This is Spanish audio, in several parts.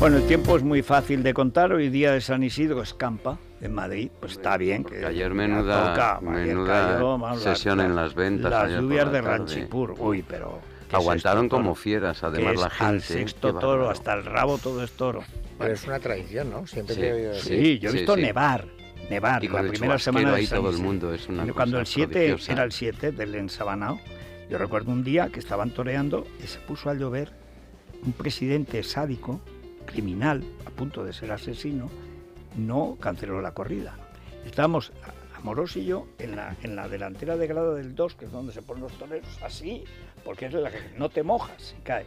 Bueno, el tiempo es muy fácil de contar. Hoy día de San Isidro escampa en Madrid, pues está bien. Que ayer menuda sesión en las ventas. Las lluvias de tarde. Ranchipur, uy, pero... Aguantaron como fieras, además la gente. Al sexto toro, hasta el rabo todo es toro. Pero es una tradición, ¿no? Siempre que he oído decir. Sí, yo he visto nevar y la primera semana de ahí San todo el Isidro. mundo, es una Cuando el 7 prodigiosa. era el 7 del ensabanao, yo recuerdo un día que estaban toreando y se puso a llover. Un presidente sádico, criminal, a punto de ser asesino, no canceló la corrida. Estábamos, Amorós y yo, en la delantera de grada del 2, que es donde se ponen los toreros, así, porque es la que no te mojas, se cae.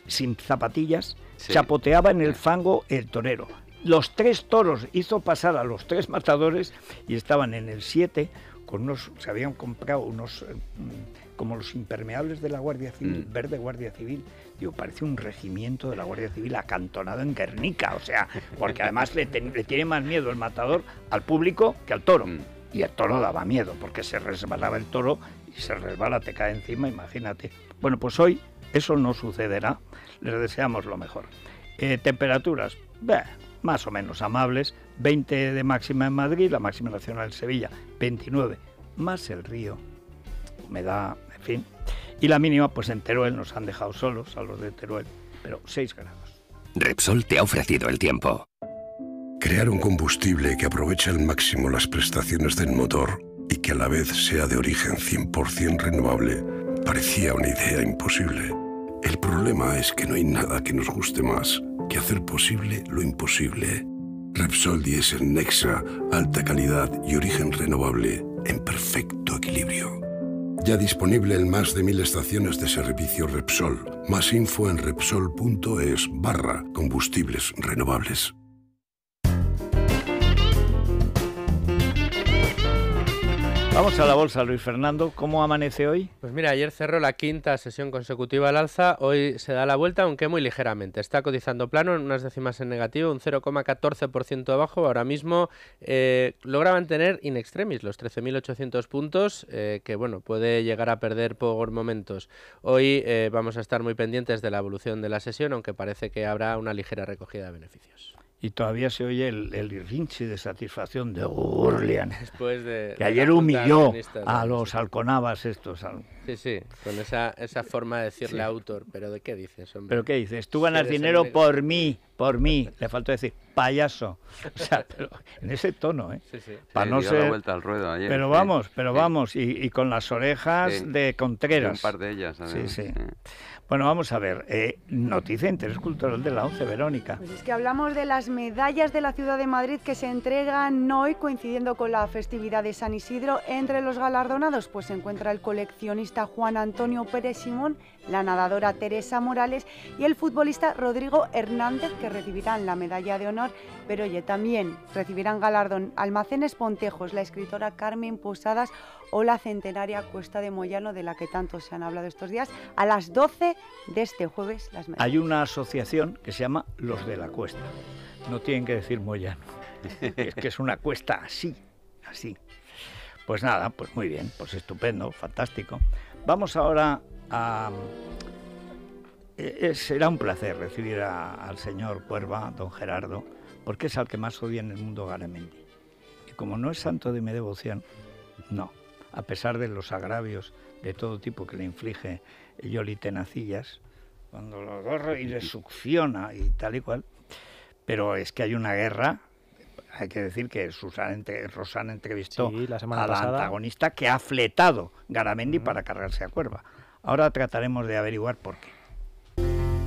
Sin zapatillas, chapoteaba en el fango el torero. Los 3 toros hizo pasar a los 3 matadores y estaban en el 7 con unos, se habían comprado unos, como los impermeables de la Guardia Civil, verde Guardia Civil. Digo, parece un regimiento de la Guardia Civil acantonado en Guernica, o sea, porque además le tiene más miedo el matador al público que al toro. Y el toro daba miedo, porque se resbalaba el toro y se resbala, te cae encima, imagínate. Bueno, pues hoy eso no sucederá, les deseamos lo mejor. Temperaturas, más o menos amables, 20 de máxima en Madrid, la máxima nacional en Sevilla, 29, más el río, humedad, en fin. Y la mínima, pues en Teruel nos han dejado solos, a los de Teruel, pero 6 grados. Repsol te ha ofrecido el tiempo. Crear un combustible que aproveche al máximo las prestaciones del motor y que a la vez sea de origen 100% renovable parecía una idea imposible. El problema es que no hay nada que nos guste más que hacer posible lo imposible. Repsol Diesel Nexa, alta calidad y origen renovable en perfecto equilibrio. Ya disponible en más de 1000 estaciones de servicio Repsol. Más info en repsol.es/combustibles renovables. Vamos a la bolsa, Luis Fernando. ¿Cómo amanece hoy? Pues mira, ayer cerró la 5ª sesión consecutiva al alza, hoy se da la vuelta, aunque muy ligeramente. Está cotizando plano en unas décimas en negativo, un 0,14% abajo. Ahora mismo logra mantener in extremis los 13.800 puntos, que bueno, puede llegar a perder por momentos. Hoy vamos a estar muy pendientes de la evolución de la sesión, aunque parece que habrá una ligera recogida de beneficios. Y todavía se oye el irrinchi de satisfacción de Gurlian, después de que ayer humilló a los halconavas estos. Sí, con esa forma de decirle a autor, pero ¿de qué dices, hombre? ¿Pero qué dices? Tú ganas dinero por mí, le faltó decir payaso, o sea, pero en ese tono, Sí. Para no dio ser... la vuelta al ruedo ayer. Pero vamos, y con las orejas de Contreras. Un par de ellas, además. Sí. Bueno, vamos a ver, noticia de interés cultural de la 11, Verónica. Pues es que hablamos de las medallas de la Ciudad de Madrid que se entregan hoy, coincidiendo con la festividad de San Isidro. Entre los galardonados pues se encuentra el coleccionista Juan Antonio Pérez Simón, la nadadora Teresa Morales y el futbolista Rodrigo Hernández, que recibirán la medalla de honor. Pero oye, también recibirán galardón Almacenes Pontejos, la escritora Carmen Posadas o la centenaria Cuesta de Moyano, de la que tanto se han hablado estos días, a las 12 de este jueves. Las medallas. Hay una asociación que se llama Los de la Cuesta. No tienen que decir Moyano. Es que es una cuesta así. Pues nada, pues muy bien, pues estupendo, fantástico. Vamos ahora a... será un placer recibir al señor Cuerva, don Gerardo, porque es al que más odia en el mundo Garamendi. Y como no es santo de mi devoción, no, a pesar de los agravios de todo tipo que le inflige Yoli Tenacillas, cuando lo agarra y le succiona y tal y cual, pero es que hay una guerra. Hay que decir que Rosana entrevistó a la antagonista que ha fletado Garamendi para cargarse a Cuerva. Ahora trataremos de averiguar por qué.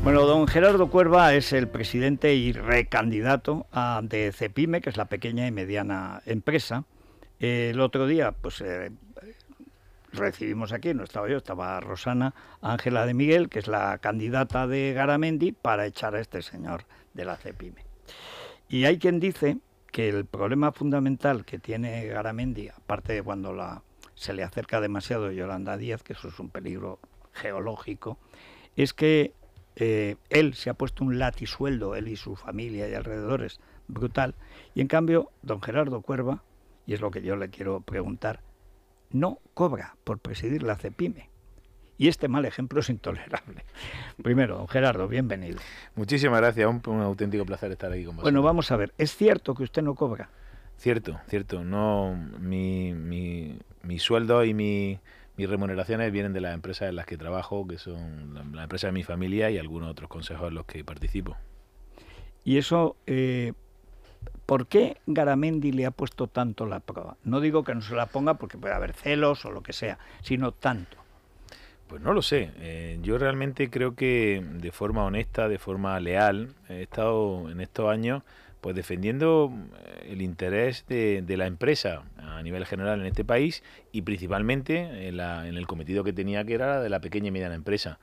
Bueno, don Gerardo Cuerva es el presidente y recandidato de Cepime, que es la pequeña y mediana empresa. El otro día, pues recibimos aquí, no estaba yo, estaba Rosana Ángela de Miguel, que es la candidata de Garamendi, para echar a este señor de la Cepime. Y hay quien dice que el problema fundamental que tiene Garamendi, aparte de cuando se le acerca demasiado Yolanda Díaz, que eso es un peligro geológico, es que él se ha puesto un latisueldo, él y su familia y alrededores, brutal, y en cambio don Gerardo Cuerva, y es lo que yo le quiero preguntar, no cobra por presidir la Cepime. Y este mal ejemplo es intolerable. Primero, don Gerardo, bienvenido. Muchísimas gracias, un auténtico placer estar aquí con vosotros. Bueno, vamos a ver, ¿es cierto que usted no cobra? Cierto. No, mi sueldo y mis remuneraciones vienen de las empresas en las que trabajo, que son la empresa de mi familia y algunos otros consejos en los que participo. Y eso, ¿por qué Garamendi le ha puesto tanto la prueba? No digo que no se la ponga porque puede haber celos o lo que sea, sino tanto. Pues no lo sé. Yo realmente creo que de forma honesta, de forma leal, he estado en estos años pues defendiendo el interés de la empresa a nivel general en este país y principalmente en el cometido que tenía, que era de la pequeña y mediana empresa.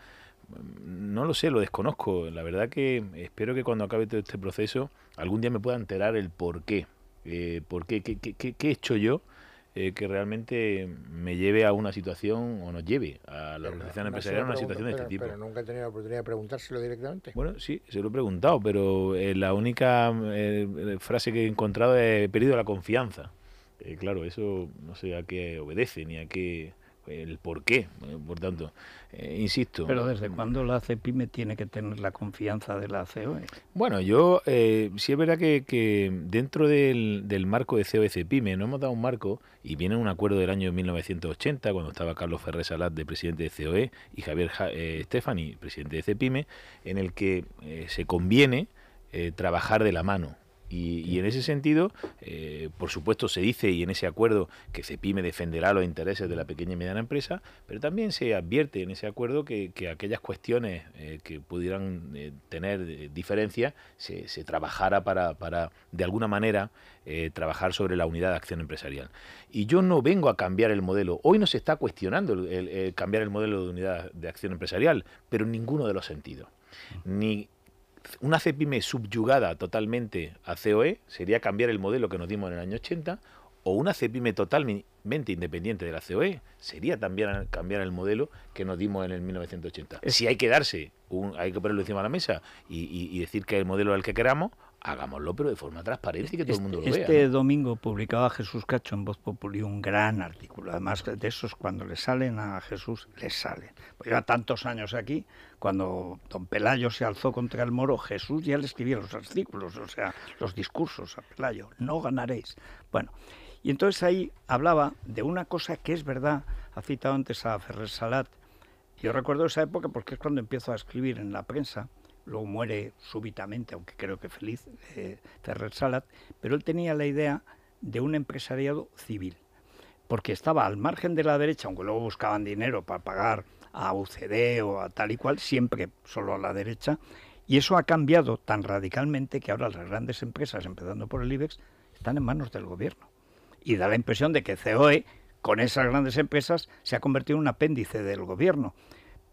No lo sé, lo desconozco. La verdad que espero que cuando acabe todo este proceso algún día me pueda enterar el por qué. ¿Qué he hecho yo que realmente me lleve a una situación o nos lleve a la organización empresarial a una situación de este tipo? Pero nunca he tenido la oportunidad de preguntárselo directamente. Bueno, sí, se lo he preguntado, pero la única frase que he encontrado es: he perdido la confianza. Claro, eso no sé a qué obedece ni a qué... el por qué, por tanto, insisto. Pero ¿desde cuándo la CEPIME tiene que tener la confianza de la COE? Bueno, yo sí es verdad que dentro del marco de COE CEPIME nos hemos dado un marco y viene un acuerdo del año 1980 cuando estaba Carlos Ferrer Salat de presidente de COE y Javier Estefani, presidente de CEPIME, en el que se conviene trabajar de la mano. Y en ese sentido, por supuesto, se dice, y en ese acuerdo, que CEPIME defenderá los intereses de la pequeña y mediana empresa, pero también se advierte en ese acuerdo que aquellas cuestiones que pudieran tener diferencias, se trabajara para de alguna manera, trabajar sobre la unidad de acción empresarial. Y yo no vengo a cambiar el modelo. Hoy no se está cuestionando el cambiar el modelo de unidad de acción empresarial, pero en ninguno de los sentidos. Ni una CEPIME subyugada totalmente a COE sería cambiar el modelo que nos dimos en el año 80, o una CEPIME totalmente independiente de la COE sería también cambiar el modelo que nos dimos en el 1980. Si hay que darse, hay que ponerlo encima de la mesa y decir que el modelo es el que queramos, hagámoslo, pero de forma transparente y que todo el mundo lo vea. Este domingo publicaba Jesús Cacho en Voz Populi un gran artículo. Además, de esos, cuando le salen a Jesús, les salen. Pues lleva tantos años aquí, cuando don Pelayo se alzó contra el Moro, Jesús ya le escribía los artículos, o sea, los discursos a Pelayo. No ganaréis. Bueno, y entonces ahí hablaba de una cosa que es verdad. Ha citado antes a Ferrer Salat. Yo recuerdo esa época porque es cuando empiezo a escribir en la prensa. Luego muere súbitamente, aunque creo que feliz, Ferrer Salat, pero él tenía la idea de un empresariado civil, porque estaba al margen de la derecha, aunque luego buscaban dinero para pagar a UCD o a tal y cual, siempre solo a la derecha, y eso ha cambiado tan radicalmente que ahora las grandes empresas, empezando por el IBEX, están en manos del gobierno. Y da la impresión de que COE, con esas grandes empresas, se ha convertido en un apéndice del gobierno,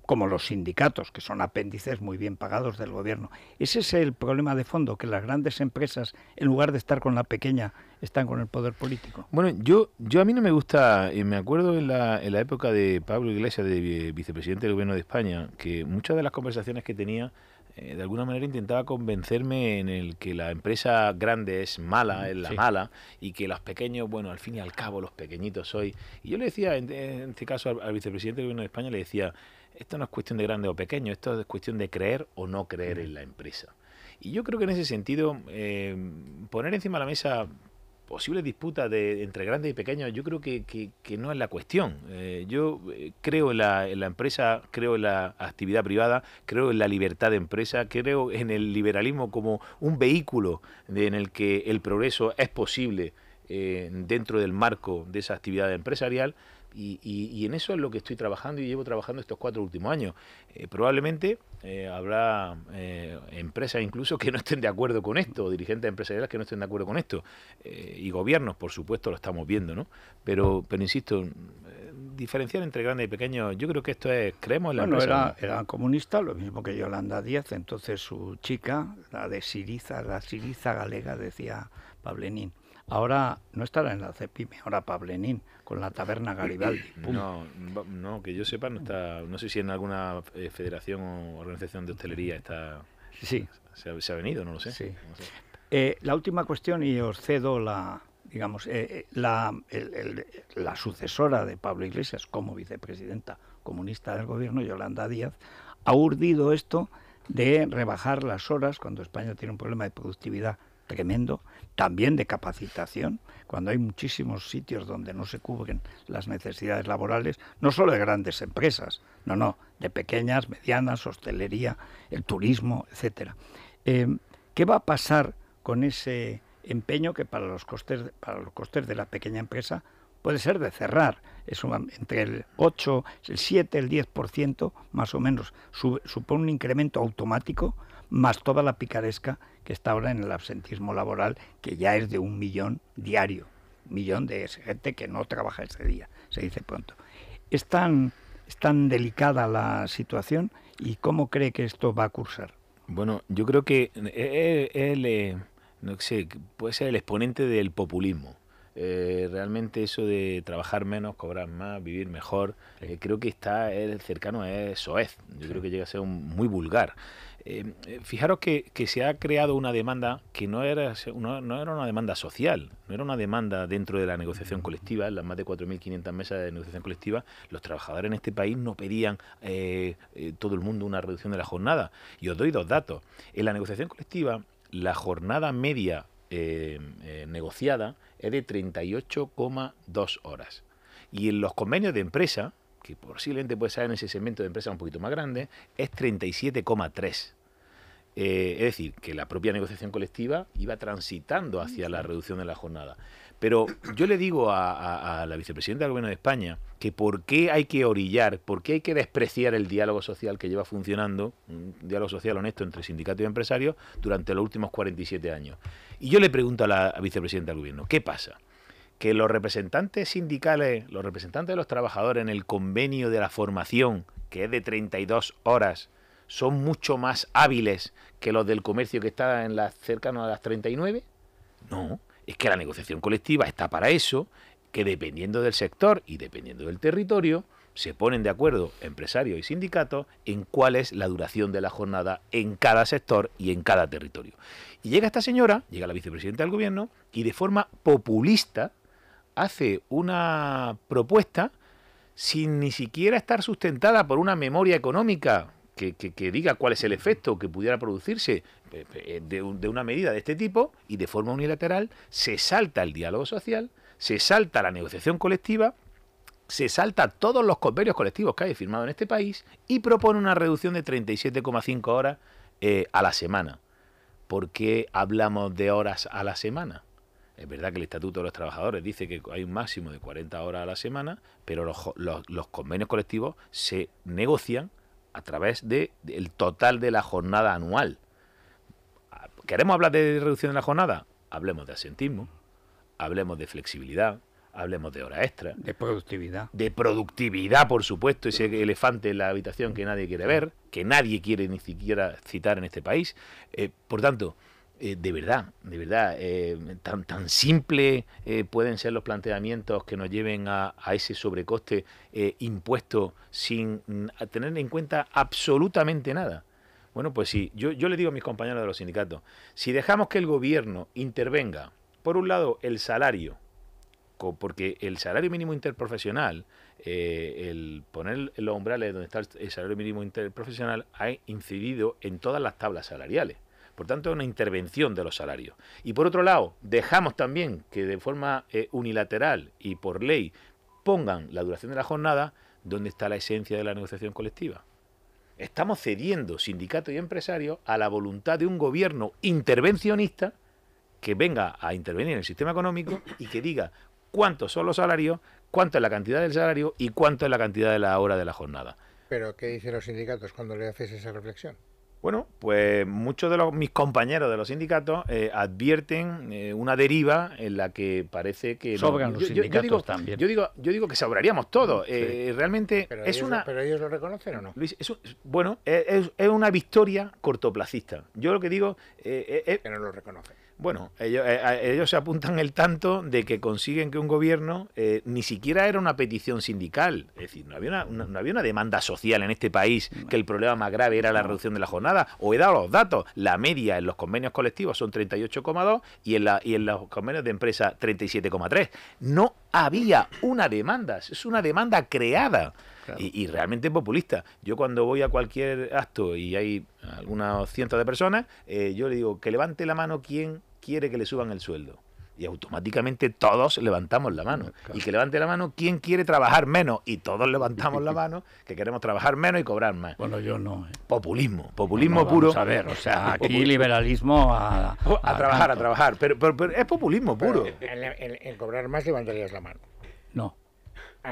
como los sindicatos, que son apéndices muy bien pagados del gobierno. Ese es el problema de fondo, que las grandes empresas, en lugar de estar con la pequeña, están con el poder político. Bueno, yo a mí no me gusta, me acuerdo en la época de Pablo Iglesias, de vicepresidente del Gobierno de España, que muchas de las conversaciones que tenía, de alguna manera intentaba convencerme en el que la empresa grande es mala, es la mala, y que los pequeños, bueno, al fin y al cabo los pequeñitos soy. Y yo le decía, en este caso al vicepresidente del Gobierno de España, le decía: esto no es cuestión de grande o pequeño, esto es cuestión de creer o no creer en la empresa. Y yo creo que en ese sentido, poner encima de la mesa posibles disputas entre grandes y pequeños, yo creo que no es la cuestión. Yo creo en la empresa, creo en la actividad privada, creo en la libertad de empresa, creo en el liberalismo como un vehículo en el que el progreso es posible dentro del marco de esa actividad empresarial. Y en eso es lo que estoy trabajando y llevo trabajando estos 4 últimos años. Probablemente habrá empresas incluso que no estén de acuerdo con esto, o dirigentes empresariales que no estén de acuerdo con esto, y gobiernos, por supuesto, lo estamos viendo, ¿no? Pero insisto, diferenciar entre grandes y pequeños, yo creo que esto es, creemos en la empresa. Era comunista, lo mismo que Yolanda Díaz, entonces su chica, la Siriza galega, decía Pablenín. Ahora no estará en la CEPIME, ahora Pablenín, con la taberna Garibaldi. No, que yo sepa, no está, no sé si en alguna federación o organización de hostelería está. Sí. Se ha venido, no lo sé. Sí. No sé. La última cuestión, y os cedo la sucesora de Pablo Iglesias como vicepresidenta, comunista del gobierno, Yolanda Díaz, ha urdido esto de rebajar las horas cuando España tiene un problema de productividad tremendo, también de capacitación, cuando hay muchísimos sitios donde no se cubren las necesidades laborales, no solo de grandes empresas, no, de pequeñas, medianas, hostelería, el turismo, etcétera. ¿Qué va a pasar con ese empeño que para los costes de la pequeña empresa puede ser de cerrar? Eso, entre el 8, el 7, el 10% más o menos, supone un incremento automático, más toda la picaresca que está ahora en el absentismo laboral, que ya es de 1 millón diario, 1 millón de gente que no trabaja ese día, se dice pronto. Es tan delicada la situación, y ¿cómo cree que esto va a cursar? Bueno, yo creo que él, no sé, puede ser el exponente del populismo. Realmente eso de trabajar menos, cobrar más, vivir mejor, creo que está cercano a soez. Yo creo que llega a ser muy vulgar. Fijaros que se ha creado una demanda que no era una demanda social, no era una demanda dentro de la negociación colectiva. En las más de 4.500 mesas de negociación colectiva, los trabajadores en este país no pedían todo el mundo una reducción de la jornada. Y os doy 2 datos. En la negociación colectiva, la jornada media negociada es de 38,2 horas. Y en los convenios de empresa, que posiblemente puede ser en ese segmento de empresas un poquito más grande, es 37,3. Es decir, que la propia negociación colectiva iba transitando hacia la reducción de la jornada. Pero yo le digo a la vicepresidenta del Gobierno de España que por qué hay que orillar, por qué hay que despreciar el diálogo social que lleva funcionando, un diálogo social honesto entre sindicatos y empresarios, durante los últimos 47 años. Y yo le pregunto a la vicepresidenta del Gobierno, ¿qué pasa? Que los representantes sindicales, los representantes de los trabajadores en el convenio de la formación, que es de 32 horas, son mucho más hábiles que los del comercio que está cercano a las 39. No, es que la negociación colectiva está para eso, que dependiendo del sector y dependiendo del territorio, se ponen de acuerdo empresarios y sindicatos en cuál es la duración de la jornada en cada sector y en cada territorio. Y llega esta señora, llega la vicepresidenta del Gobierno, y de forma populista hace una propuesta sin ni siquiera estar sustentada por una memoria económica que diga cuál es el efecto que pudiera producirse de una medida de este tipo, y de forma unilateral se salta el diálogo social, se salta la negociación colectiva, se salta todos los convenios colectivos que hay firmados en este país y propone una reducción de 37,5 horas a la semana. ¿Por qué hablamos de horas a la semana? Es verdad que el Estatuto de los Trabajadores dice que hay un máximo de 40 horas a la semana, pero los convenios colectivos se negocian a través del total de la jornada anual. ¿Queremos hablar de reducción de la jornada? Hablemos de absentismo, hablemos de flexibilidad, hablemos de hora extra. De productividad. De productividad, por supuesto, ese elefante en la habitación que nadie quiere ver, que nadie quiere ni siquiera citar en este país. Por tanto, de verdad, tan simple pueden ser los planteamientos que nos lleven a ese sobrecoste impuesto sin tener en cuenta absolutamente nada. Bueno, pues sí, yo le digo a mis compañeros de los sindicatos, si dejamos que el gobierno intervenga, por un lado, el salario, porque el salario mínimo interprofesional, el poner los umbrales donde está el salario mínimo interprofesional, ha incidido en todas las tablas salariales. Por tanto, es una intervención de los salarios. Y por otro lado, dejamos también que de forma unilateral y por ley pongan la duración de la jornada. ¿Dónde está la esencia de la negociación colectiva? Estamos cediendo, sindicatos y empresarios, a la voluntad de un gobierno intervencionista que venga a intervenir en el sistema económico y que diga cuántos son los salarios, cuánto es la cantidad del salario y cuánto es la cantidad de la hora de la jornada. ¿Pero qué dicen los sindicatos cuando le haces esa reflexión? Bueno, pues muchos de mis compañeros de los sindicatos advierten una deriva en la que parece que... Sobran los sindicatos también. Yo digo que sobraríamos todos. Sí. Realmente pero es una... ¿Pero ellos lo reconocen o no? Luis, es una victoria cortoplacista. Yo lo que digo... que no lo reconocen. Bueno, ellos se apuntan el tanto de que consiguen que un gobierno ni siquiera era una petición sindical. Es decir, no había una demanda social en este país que el problema más grave era la reducción de la jornada. Os he dado los datos. La media en los convenios colectivos son 38,2 y en los convenios de empresa 37,3. No había una demanda. Es una demanda creada. claro. Y realmente populista. Yo cuando voy a cualquier acto y hay algunos cientos de personas, yo le digo que levante la mano quien quiere que le suban el sueldo. Y automáticamente todos levantamos la mano. Claro. Y que levante la mano quien quiere trabajar menos. Y todos levantamos la mano que queremos trabajar menos y cobrar más. Bueno, yo no. Populismo no, puro. Vamos a ver, o sea, aquí liberalismo a trabajar. Pero es populismo puro. En cobrar más levantarías la mano. No.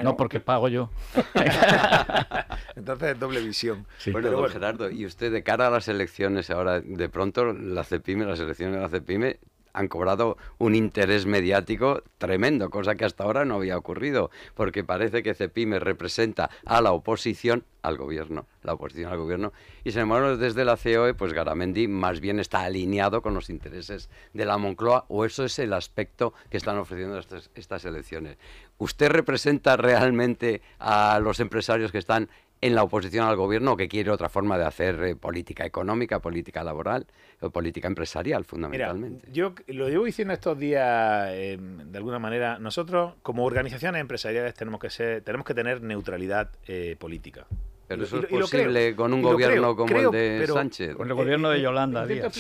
No, porque pago yo. Entonces es doble visión. Sí. Bueno, Gerardo, y usted de cara a las elecciones ahora, de pronto las elecciones de la CEPIME han cobrado un interés mediático tremendo, cosa que hasta ahora no había ocurrido, porque parece que CEPIME representa a la oposición al gobierno, y sin embargo desde la COE, pues Garamendi más bien está alineado con los intereses de la Moncloa, o eso es el aspecto que están ofreciendo estas elecciones. ¿Usted representa realmente a los empresarios que están en la oposición al gobierno, o que quiere otra forma de hacer política económica, política laboral o política empresarial, fundamentalmente? Mira, yo lo llevo diciendo estos días, de alguna manera, nosotros como organizaciones empresariales tenemos que tener neutralidad política. Pero eso es posible con un gobierno como el de Sánchez. Con el gobierno de Yolanda Díaz.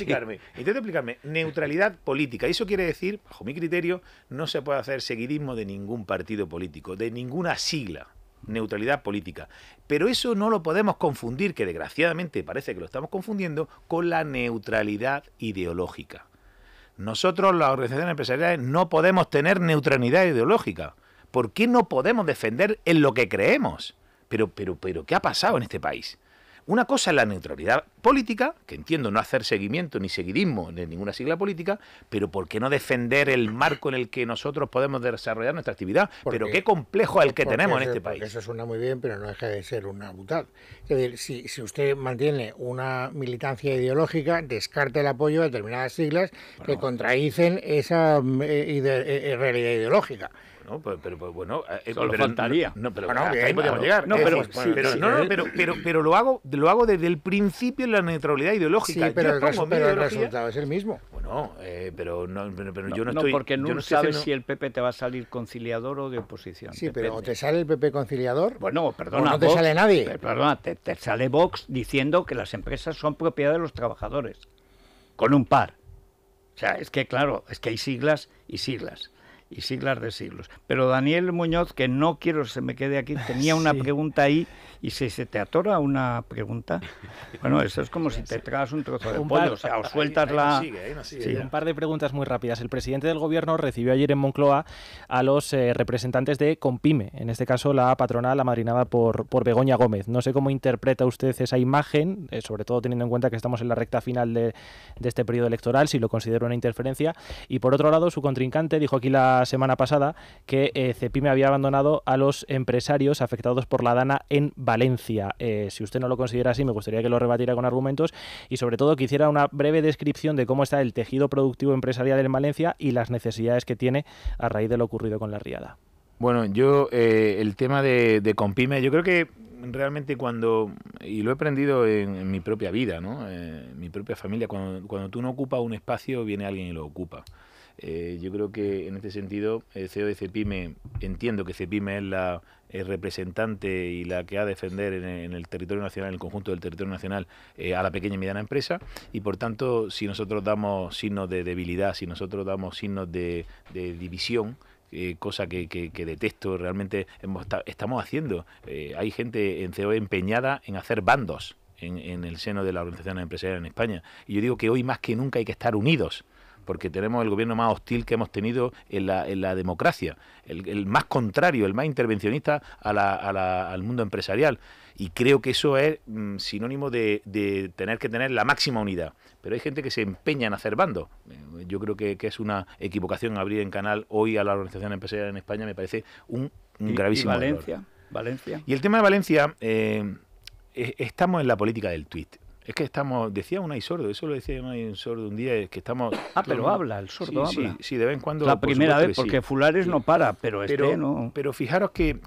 Intento explicarme. Neutralidad política. Eso quiere decir, bajo mi criterio, no se puede hacer seguidismo de ningún partido político, de ninguna sigla. Neutralidad política. Pero eso no lo podemos confundir, que desgraciadamente parece que lo estamos confundiendo, con la neutralidad ideológica. Nosotros, las organizaciones empresariales, no podemos tener neutralidad ideológica. ¿Por qué no podemos defender en lo que creemos? Pero, ¿qué ha pasado en este país? Una cosa es la neutralidad política, que entiendo no hacer seguimiento ni seguidismo de ninguna sigla política, pero ¿por qué no defender el marco en el que nosotros podemos desarrollar nuestra actividad? Pero qué complejo es el que tenemos en este país. Eso suena muy bien, pero no deja de ser una butad. Es decir, si usted mantiene una militancia ideológica, descarta el apoyo a determinadas siglas que contradicen esa realidad ideológica. No, pero bueno, solo faltaría. Ahí podemos llegar. Pero lo hago desde el principio en la neutralidad ideológica. Sí, pero el resultado es el mismo. Bueno, pero yo no No, estoy... porque no sabes si el PP te va a salir conciliador o de oposición. Sí, pero ¿o te sale el PP conciliador? Bueno, perdona. ¿O no te sale nadie? Perdona, te sale Vox diciendo que las empresas son propiedad de los trabajadores. Con un par. O sea, es que claro, es que hay siglas y siglas. Y siglas de siglos. Pero Daniel Muñoz, que no quiero que se me quede aquí, tenía una pregunta ahí, y si se te atora una pregunta, bueno, eso es como si te tragas un trozo de pollo, o sea, o sueltas la... Sí, un par de preguntas muy rápidas. El presidente del gobierno recibió ayer en Moncloa a los representantes de Compime, en este caso la patronal amadrinada por Begoña Gómez. No sé cómo interpreta usted esa imagen, sobre todo teniendo en cuenta que estamos en la recta final de este periodo electoral, si lo considera una interferencia. Y por otro lado, su contrincante dijo aquí la semana pasada que CEPIME había abandonado a los empresarios afectados por la Dana en Valencia. Si usted no lo considera así, me gustaría que lo rebatiera con argumentos y sobre todo que hiciera una breve descripción de cómo está el tejido productivo empresarial en Valencia y las necesidades que tiene a raíz de lo ocurrido con la riada. Bueno, yo el tema de Compime, yo creo que realmente y lo he aprendido en mi propia vida, ¿no? En mi propia familia, cuando tú no ocupas un espacio, viene alguien y lo ocupa. Yo creo que en este sentido el CEO de CEPIME, entiendo que CEPIME es la representante y la que ha de defender en el territorio nacional, en el conjunto del territorio nacional, a la pequeña y mediana empresa, y por tanto, si nosotros damos signos de debilidad, si nosotros damos signos de división, cosa que detesto, realmente estamos haciendo. Hay gente en COE empeñada en hacer bandos en el seno de la organización empresarial en España, y yo digo que hoy más que nunca hay que estar unidos, porque tenemos el gobierno más hostil que hemos tenido en la democracia, el más contrario, el más intervencionista al mundo empresarial. Y creo que eso es sinónimo de tener que tener la máxima unidad. Pero hay gente que se empeña en hacer bandos. Yo creo que es una equivocación abrir en canal hoy a la organización empresarial en España, me parece un gravísimo error. Valencia. Y el tema de Valencia, estamos en la política del tuit. Es que decía Unai Sordo, eso lo decía Unai Sordo un día, es que estamos... pero habla, el sordo habla. Sí, de vez en cuando... La primera vez, porque Fulares no para, pero no... Pero fijaros que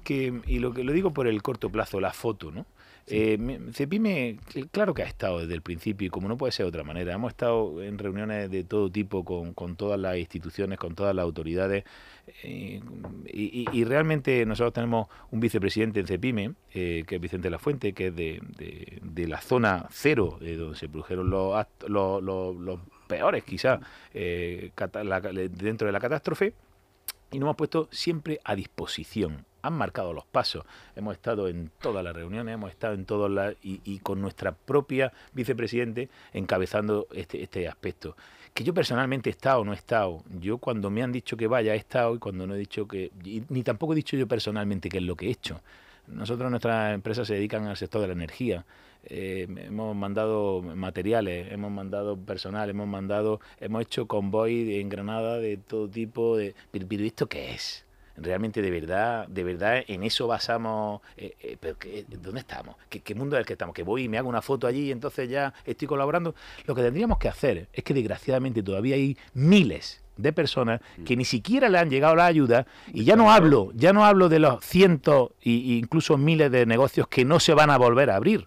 y lo digo por el corto plazo, la foto, ¿no? CEPIME, claro que ha estado desde el principio, y como no puede ser de otra manera. Hemos estado en reuniones de todo tipo con todas las instituciones, con todas las autoridades, y realmente nosotros tenemos un vicepresidente en CEPIME, que es Vicente Lafuente, que es de la zona cero, donde se produjeron los peores, quizás, dentro de la catástrofe, y nos hemos puesto siempre a disposición. Han marcado los pasos. Hemos estado en todas las reuniones, hemos estado en todas las... Y con nuestra propia vicepresidente encabezando este aspecto. Que yo personalmente he estado o no he estado. Yo cuando me han dicho que vaya he estado, y cuando no he dicho que... Ni tampoco he dicho yo personalmente qué es lo que he hecho. Nosotros, nuestras empresas se dedican al sector de la energía. Hemos mandado materiales, hemos mandado personal, hemos hecho convoy en Granada de todo tipo. Pero ¿esto qué es? Realmente, de verdad, en eso basamos. ¿Pero dónde estamos? ¿Qué mundo es el que estamos? Que voy y me hago una foto allí y entonces ya estoy colaborando. Lo que tendríamos que hacer es que, desgraciadamente, todavía hay miles de personas que ni siquiera le han llegado la ayuda, y ya no hablo de los cientos e incluso miles de negocios que no se van a volver a abrir,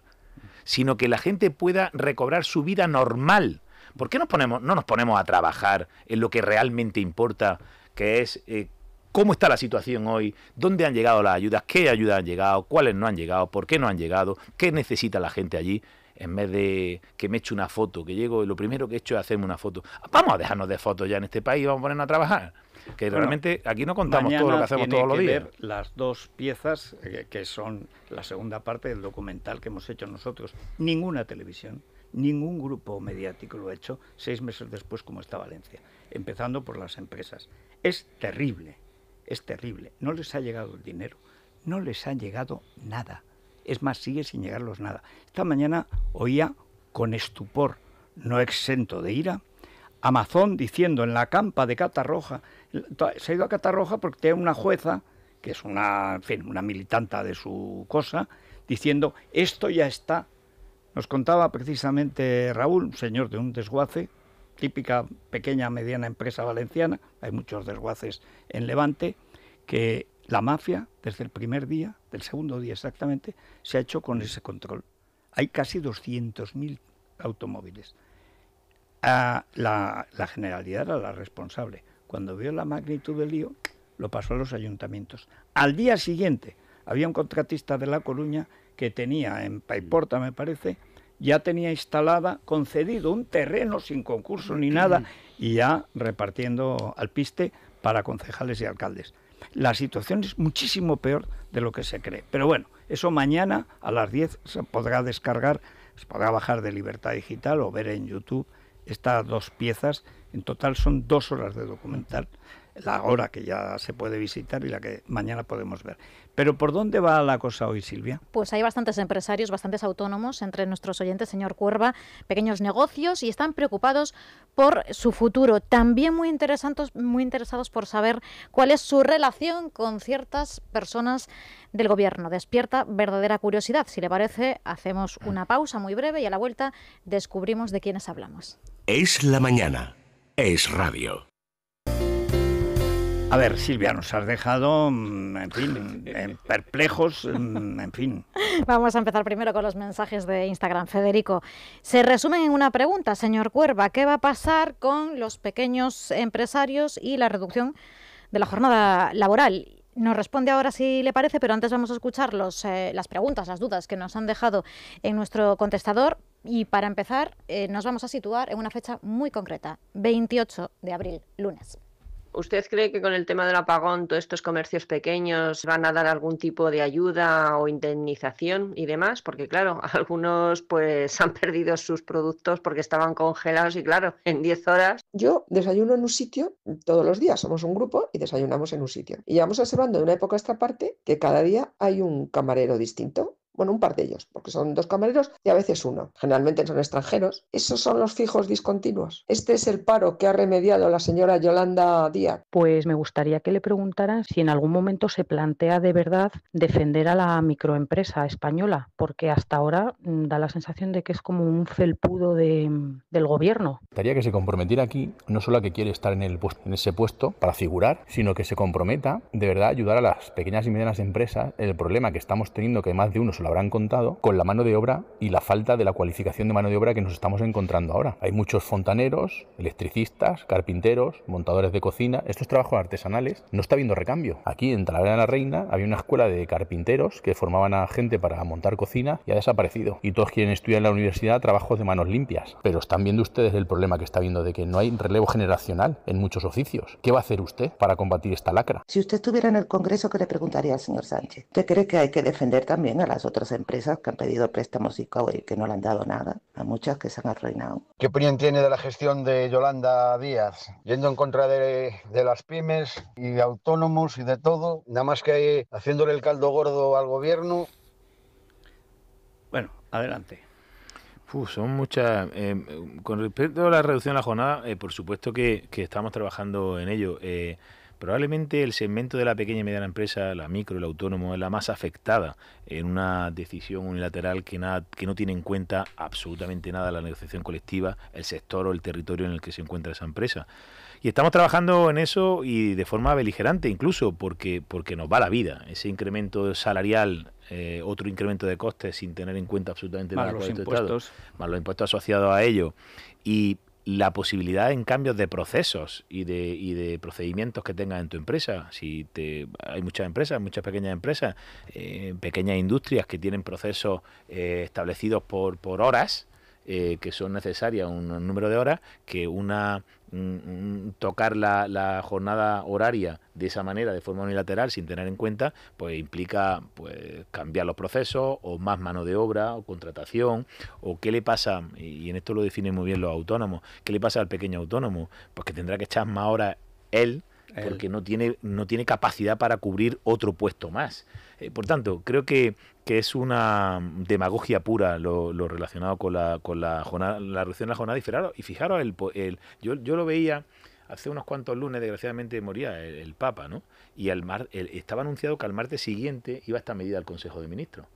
sino que la gente pueda recobrar su vida normal. ¿Por qué no nos ponemos a trabajar en lo que realmente importa, que es cómo está la situación hoy, dónde han llegado las ayudas, qué ayudas han llegado, cuáles no han llegado, por qué no han llegado, qué necesita la gente allí? En vez de que me eche una foto, que llego y lo primero que he hecho es hacerme una foto. Vamos a dejarnos de fotos ya en este país y vamos a ponernos a trabajar. Que realmente aquí no contamos todo lo que hacemos todos los días. Ver las dos piezas que son la segunda parte del documental que hemos hecho nosotros. Ninguna televisión, ningún grupo mediático lo ha hecho 6 meses después, como está Valencia. Empezando por las empresas. Es terrible. No les ha llegado el dinero, no les ha llegado nada. Es más, sigue sin llegarlos nada. Esta mañana oía con estupor, no exento de ira, Amazon diciendo en la campa de Catarroja, se ha ido a Catarroja porque tiene una jueza, que es una militanta de su cosa, diciendo, esto ya está. Nos contaba precisamente Raúl, un señor de un desguace, típica pequeña, mediana empresa valenciana, hay muchos desguaces en Levante, que la mafia, desde el primer día, del segundo día exactamente, se ha hecho con ese control. Hay casi 200.000 automóviles. La Generalidad era la responsable. Cuando vio la magnitud del lío, lo pasó a los ayuntamientos. Al día siguiente, había un contratista de La Coruña que tenía, en Paiporta me parece, ya tenía concedido un terreno sin concurso ni nada, y ya repartiendo alpiste para concejales y alcaldes. La situación es muchísimo peor de lo que se cree. Pero bueno, eso mañana a las 10 se podrá descargar, se podrá bajar de Libertad Digital o ver en YouTube estas dos piezas. En total son 2 horas de documental, la hora que ya se puede visitar y la que mañana podemos ver. Pero ¿por dónde va la cosa hoy, Silvia? Pues hay bastantes empresarios, bastantes autónomos entre nuestros oyentes, señor Cuerva, pequeños negocios, y están preocupados por su futuro. También muy interesados por saber cuál es su relación con ciertas personas del gobierno. Despierta verdadera curiosidad. Si le parece, hacemos una pausa muy breve y a la vuelta descubrimos de quiénes hablamos. Es la mañana. Es radio. A ver, Silvia, nos has dejado, en fin, perplejos, en fin. Vamos a empezar primero con los mensajes de Instagram. Federico, se resumen en una pregunta, señor Cuerva. ¿Qué va a pasar con los pequeños empresarios y la reducción de la jornada laboral? Nos responde ahora si le parece, pero antes vamos a escuchar las preguntas, las dudas que nos han dejado en nuestro contestador. Y para empezar, nos vamos a situar en una fecha muy concreta, 28 de abril, lunes. ¿Usted cree que con el tema del apagón todos estos comercios pequeños van a dar algún tipo de ayuda o indemnización y demás? Porque claro, algunos pues han perdido sus productos porque estaban congelados y claro, en 10 horas... Yo desayuno en un sitio todos los días, somos un grupo y desayunamos en un sitio. Y llevamos observando de una época a esta parte que cada día hay un camarero distinto. Bueno, un par de ellos, porque son 2 camareros y a veces uno. Generalmente son extranjeros. Esos son los fijos discontinuos. Este es el paro que ha remediado la señora Yolanda Díaz. Pues me gustaría que le preguntaran si en algún momento se plantea de verdad defender a la microempresa española, porque hasta ahora da la sensación de que es como un felpudo del gobierno. Me gustaría que se comprometiera aquí, no solo a que quiere estar en ese puesto para figurar, sino que se comprometa de verdad a ayudar a las pequeñas y medianas empresas. El problema que estamos teniendo, que más de uno se lo lo habrán contado, con la mano de obra y la falta de la cualificación de mano de obra que nos estamos encontrando ahora. Hay muchos fontaneros, electricistas, carpinteros, montadores de cocina. Estos trabajos artesanales no está habiendo recambio. Aquí en Talavera de la Reina había una escuela de carpinteros que formaban a gente para montar cocina y ha desaparecido. Y todos quieren estudiar en la universidad trabajos de manos limpias. Pero están viendo ustedes el problema que está viendo de que no hay relevo generacional en muchos oficios. ¿Qué va a hacer usted para combatir esta lacra? Si usted estuviera en el Congreso, ¿qué le preguntaría al señor Sánchez? ¿Usted cree que hay que defender también a las otras empresas que han pedido préstamos y que no le han dado nada? A muchas que se han arruinado. ¿Qué opinión tiene de la gestión de Yolanda Díaz? Yendo en contra de las pymes y de autónomos y de todo, nada más que haciéndole el caldo gordo al gobierno. Bueno, adelante. Son muchas. Con respecto a la reducción de la jornada, por supuesto que estamos trabajando en ello. Probablemente el segmento de la pequeña y mediana empresa, la micro, el autónomo, es la más afectada en una decisión unilateral que no tiene en cuenta absolutamente nada la negociación colectiva, el sector o el territorio en el que se encuentra esa empresa. Y estamos trabajando en eso y de forma beligerante incluso porque nos va la vida. Ese incremento salarial, otro incremento de costes sin tener en cuenta absolutamente nada los impuestos, más los impuestos asociados a ello y la posibilidad en cambios de procesos y de procedimientos que tengas en tu empresa. Hay muchas empresas, muchas pequeñas empresas, pequeñas industrias que tienen procesos establecidos por horas, que son necesarias un número de horas, que tocar la jornada horaria de esa manera, de forma unilateral, sin tener en cuenta, pues implica cambiar los procesos, o más mano de obra, o contratación, o qué le pasa, y en esto lo definen muy bien los autónomos, qué le pasa al pequeño autónomo, pues que tendrá que echar más horas él, porque no tiene capacidad para cubrir otro puesto más. Por tanto, creo que es una demagogia pura lo relacionado con la jornada, la reducción de la jornada. Y fijaros, yo lo veía hace unos cuantos lunes, desgraciadamente moría el Papa, ¿no? Y estaba anunciado que al martes siguiente iba esta medida al Consejo de Ministros.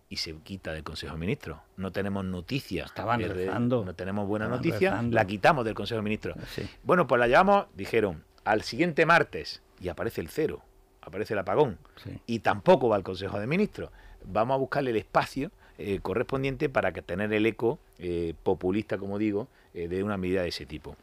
Y se quita del Consejo de Ministros. No tenemos noticias. Estaban rezando. No tenemos buena noticia. La quitamos del Consejo de Ministros. Sí. Bueno, pues la llevamos, dijeron, al siguiente martes, y aparece el cero, aparece el apagón, y tampoco va al Consejo de Ministros. Vamos a buscarle el espacio correspondiente para que tener el eco populista, como digo, de una medida de ese tipo.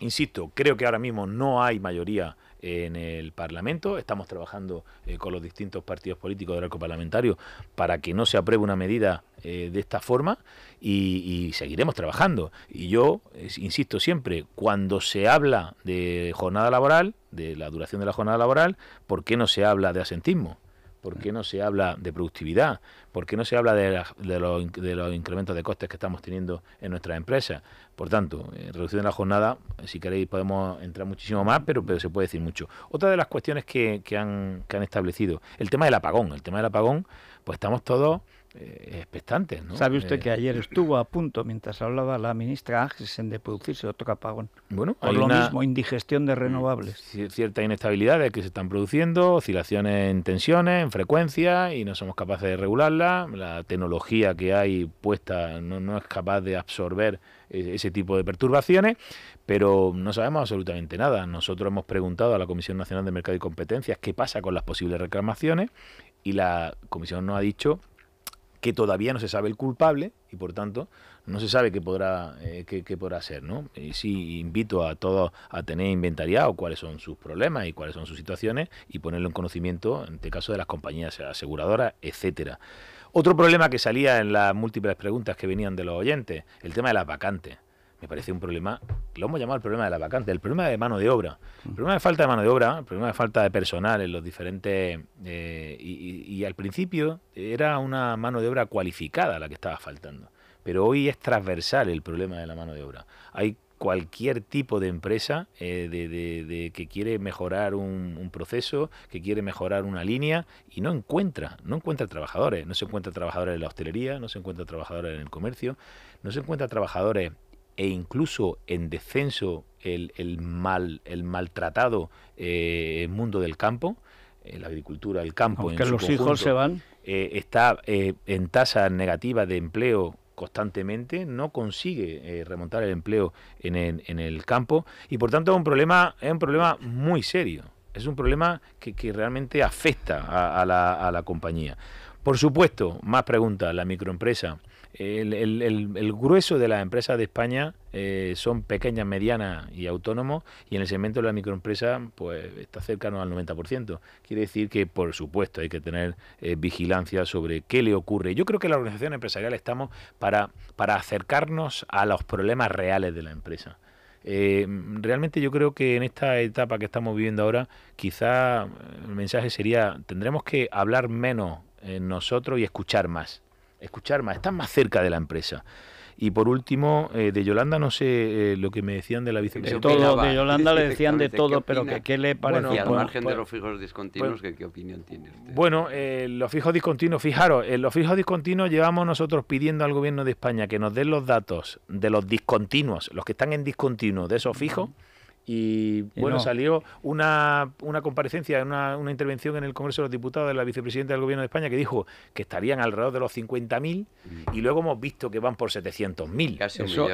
Insisto, creo que ahora mismo no hay mayoría en el Parlamento. Estamos trabajando con los distintos partidos políticos del arco parlamentario para que no se apruebe una medida de esta forma y seguiremos trabajando. Y yo insisto siempre, cuando se habla de jornada laboral, de la duración de la jornada laboral, ¿por qué no se habla de asentismo? ¿Por qué no se habla de productividad? ¿Por qué no se habla de los incrementos de costes que estamos teniendo en nuestras empresas? Por tanto, reducción de la jornada, si queréis podemos entrar muchísimo más, pero se puede decir mucho. Otra de las cuestiones que han establecido, el tema del apagón. El tema del apagón, pues estamos todos expectantes, ¿no? ¿Sabe usted que ayer estuvo a punto, mientras hablaba la ministra Ángel, de producirse otro apagón? Bueno, por lo mismo, indigestión de renovables. Ciertas inestabilidades que se están produciendo, oscilaciones en tensiones, en frecuencia, y no somos capaces de regularla. La tecnología que hay puesta no es capaz de absorber ese tipo de perturbaciones, pero no sabemos absolutamente nada. Nosotros hemos preguntado a la Comisión Nacional de Mercado y Competencias qué pasa con las posibles reclamaciones, y la Comisión nos ha dicho que todavía no se sabe el culpable y por tanto no se sabe qué podrá ser, ¿no? Y sí invito a todos a tener inventariado cuáles son sus problemas y cuáles son sus situaciones y ponerlo en conocimiento, en este caso de las compañías aseguradoras, etcétera. Otro problema que salía en las múltiples preguntas que venían de los oyentes, el tema de las vacantes. Me parece un problema, lo hemos llamado el problema de la vacante, el problema de mano de obra, el problema de falta de mano de obra, el problema de falta de personal en los diferentes... y al principio era una mano de obra cualificada la que estaba faltando, pero hoy es transversal el problema de la mano de obra. Hay cualquier tipo de empresa que quiere mejorar un proceso, que quiere mejorar una línea y no encuentra trabajadores. No se encuentra trabajadores en la hostelería, no se encuentra trabajadores en el comercio, no se encuentra trabajadores e incluso en descenso el maltratado mundo del campo, la agricultura, el campo. Aunque en los hijos se van. Está en tasas negativas de empleo constantemente, no consigue remontar el empleo en el campo y por tanto es un problema muy serio. Es un problema que realmente afecta a la compañía. Por supuesto, más preguntas, la microempresa. El grueso de las empresas de España son pequeñas, medianas y autónomos, y en el segmento de la microempresa pues está cercano al 90%. Quiere decir que, por supuesto, hay que tener vigilancia sobre qué le ocurre. Yo creo que la organización empresarial estamos para acercarnos a los problemas reales de la empresa. Realmente yo creo que en esta etapa que estamos viviendo ahora, quizá el mensaje sería: tendremos que hablar menos nosotros y escuchar más, estar más cerca de la empresa. Y por último, de Yolanda, no sé lo que me decían de la vicepresidenta. De todo, de Yolanda le decían de todo, pero ¿qué le parece? Bueno, y al margen de los fijos discontinuos, ¿qué opinión tiene usted? Bueno, los fijos discontinuos, fijaros, en los fijos discontinuos llevamos nosotros pidiendo al Gobierno de España que nos den los datos de los discontinuos, los que están en discontinuo de esos fijos. Y bueno, salió una comparecencia, una intervención en el Congreso de los Diputados de la vicepresidenta del Gobierno de España, que dijo que estarían alrededor de los 50.000 y luego hemos visto que van por 700.000. Eso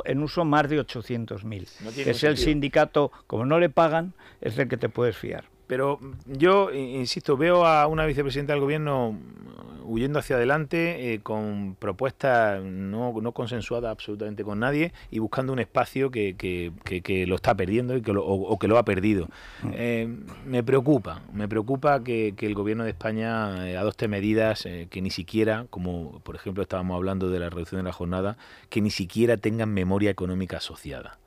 en uso más de 800.000. Que es el sindicato, como no le pagan, es el que te puedes fiar. Pero yo, insisto, veo a una vicepresidenta del Gobierno huyendo hacia adelante con propuestas no consensuadas absolutamente con nadie y buscando un espacio que lo está perdiendo y que lo ha perdido. Me preocupa que el Gobierno de España adopte medidas que ni siquiera, como por ejemplo estábamos hablando de la reducción de la jornada, que ni siquiera tengan memoria económica asociada.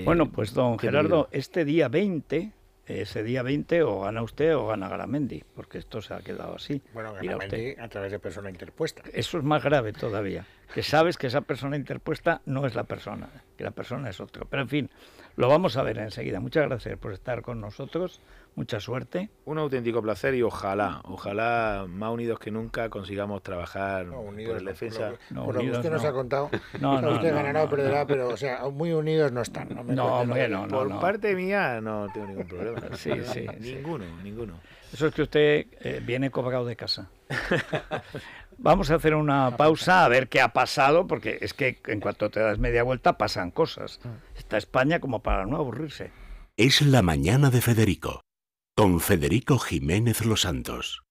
Bueno, pues don Gerardo, este día 20... Ese día 20 o gana usted o gana Garamendi, porque esto se ha quedado así. Bueno, Garamendi a través de persona interpuesta. Eso es más grave todavía, que sabes que esa persona interpuesta no es la persona, que la persona es otra. Pero en fin, lo vamos a ver enseguida. Muchas gracias por estar con nosotros, mucha suerte. Un auténtico placer y ojalá más unidos que nunca consigamos trabajar por la defensa. Por lo que usted nos ha contado, usted ganará o perderá, pero o sea, muy unidos no están. Por parte mía no tengo ningún problema. Sí. Ninguno. Eso es que usted viene cobrado de casa. Vamos a hacer una pausa a ver qué ha pasado, porque es que en cuanto te das media vuelta pasan cosas. Está España como para no aburrirse. Es la mañana de Federico, con Federico Jiménez Los Santos.